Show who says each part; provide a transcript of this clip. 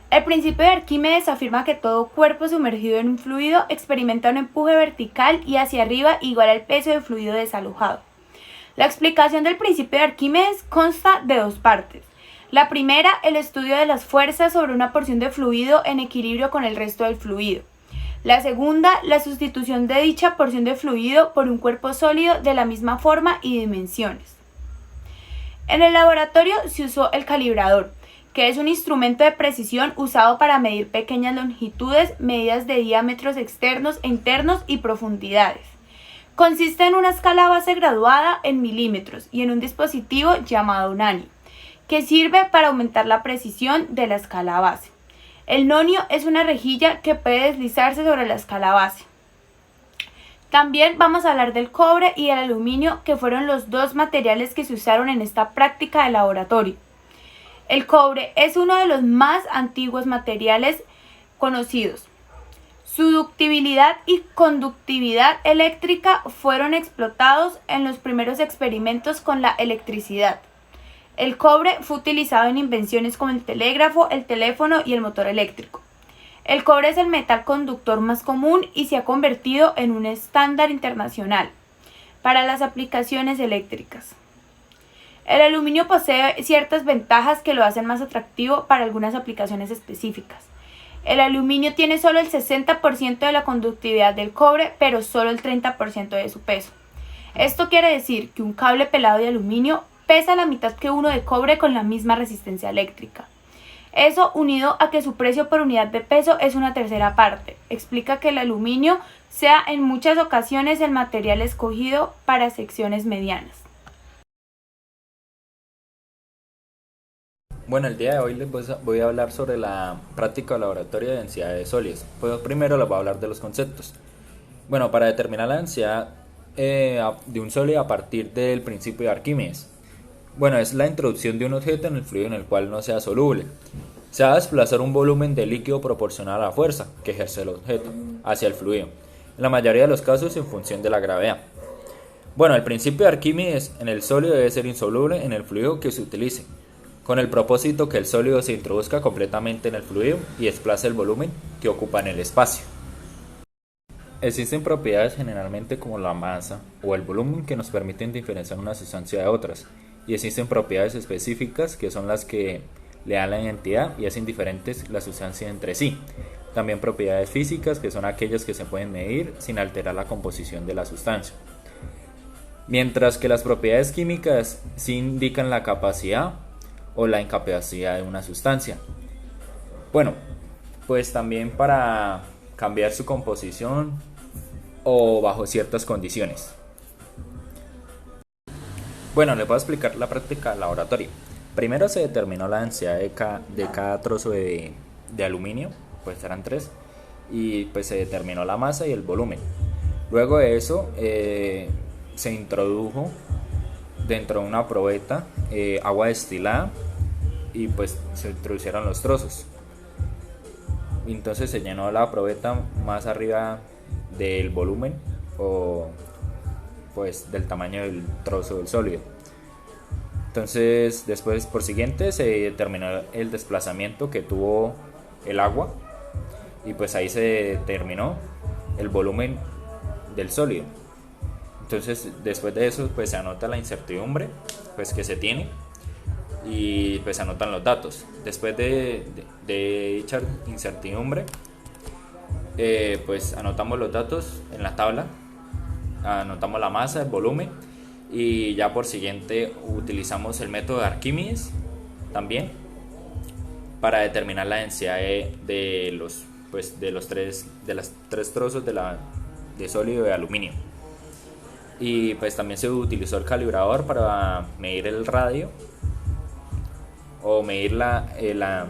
Speaker 1: El principio de Arquímedes afirma que todo cuerpo sumergido en un fluido experimenta un empuje vertical y hacia arriba igual al peso del fluido desalojado. La explicación del principio de Arquímedes consta de dos partes. La primera, el estudio de las fuerzas sobre una porción de fluido en equilibrio con el resto del fluido. La segunda, la sustitución de dicha porción de fluido por un cuerpo sólido de la misma forma y dimensiones. En el laboratorio se usó el calibrador, que es un instrumento de precisión usado para medir pequeñas longitudes, medidas de diámetros externos e internos y profundidades. Consiste en una escala base graduada en milímetros y en un dispositivo llamado nani, que sirve para aumentar la precisión de la escala base. El nonio es una rejilla que puede deslizarse sobre la escala base. También vamos a hablar del cobre y el aluminio, que fueron los dos materiales que se usaron en esta práctica de laboratorio. El cobre es uno de los más antiguos materiales conocidos. Su ductibilidad y conductividad eléctrica fueron explotados en los primeros experimentos con la electricidad. El cobre fue utilizado en invenciones como el telégrafo, el teléfono y el motor eléctrico. El cobre es el metal conductor más común y se ha convertido en un estándar internacional para las aplicaciones eléctricas. El aluminio posee ciertas ventajas que lo hacen más atractivo para algunas aplicaciones específicas. El aluminio tiene solo el 60% de la conductividad del cobre, pero solo el 30% de su peso. Esto quiere decir que un cable pelado de aluminio pesa la mitad que uno de cobre con la misma resistencia eléctrica. Eso, unido a que su precio por unidad de peso es una tercera parte, explica que el aluminio sea en muchas ocasiones el material escogido para secciones medianas.
Speaker 2: Bueno, el día de hoy les voy a hablar sobre la práctica o laboratorio de densidades sólidas. Pues primero les voy a hablar de los conceptos. Bueno, para determinar la densidad de un sólido a partir del principio de Arquímedes. Bueno, es la introducción de un objeto en el fluido en el cual no sea soluble. Se va a desplazar un volumen de líquido proporcional a la fuerza que ejerce el objeto hacia el fluido, en la mayoría de los casos en función de la gravedad. Bueno, el principio de Arquímedes en el sólido debe ser insoluble en el fluido que se utilice, con el propósito que el sólido se introduzca completamente en el fluido y desplace el volumen que ocupa en el espacio. Existen propiedades generalmente como la masa o el volumen que nos permiten diferenciar una sustancia de otras, y existen propiedades específicas que son las que le dan la identidad y hacen diferentes las sustancias entre sí. También propiedades físicas, que son aquellas que se pueden medir sin alterar la composición de la sustancia. Mientras que las propiedades químicas sí indican la capacidad o la incapacidad de una sustancia. Bueno, pues también para cambiar su composición o bajo ciertas condiciones. Bueno, les voy a explicar la práctica laboratoria. Primero se determinó la densidad de cada trozo de aluminio, pues eran 3, y pues se determinó la masa y el volumen. Luego de eso se introdujo dentro de una probeta agua destilada y pues se introducieron los trozos. Entonces se llenó la probeta más arriba del volumen o pues del tamaño del trozo del sólido. Entonces después por siguiente se determinó el desplazamiento que tuvo el agua y pues ahí se determinó el volumen del sólido. Entonces después de eso pues se anota la incertidumbre pues que se tiene y pues se anotan los datos. Después de dicha incertidumbre pues anotamos los datos en la tabla, anotamos la masa, el volumen y ya por siguiente utilizamos el método de Arquímedes también para determinar la densidad de los tres trozos de sólido de aluminio. Y pues también se utilizó el calibrador para medir el radio o medir la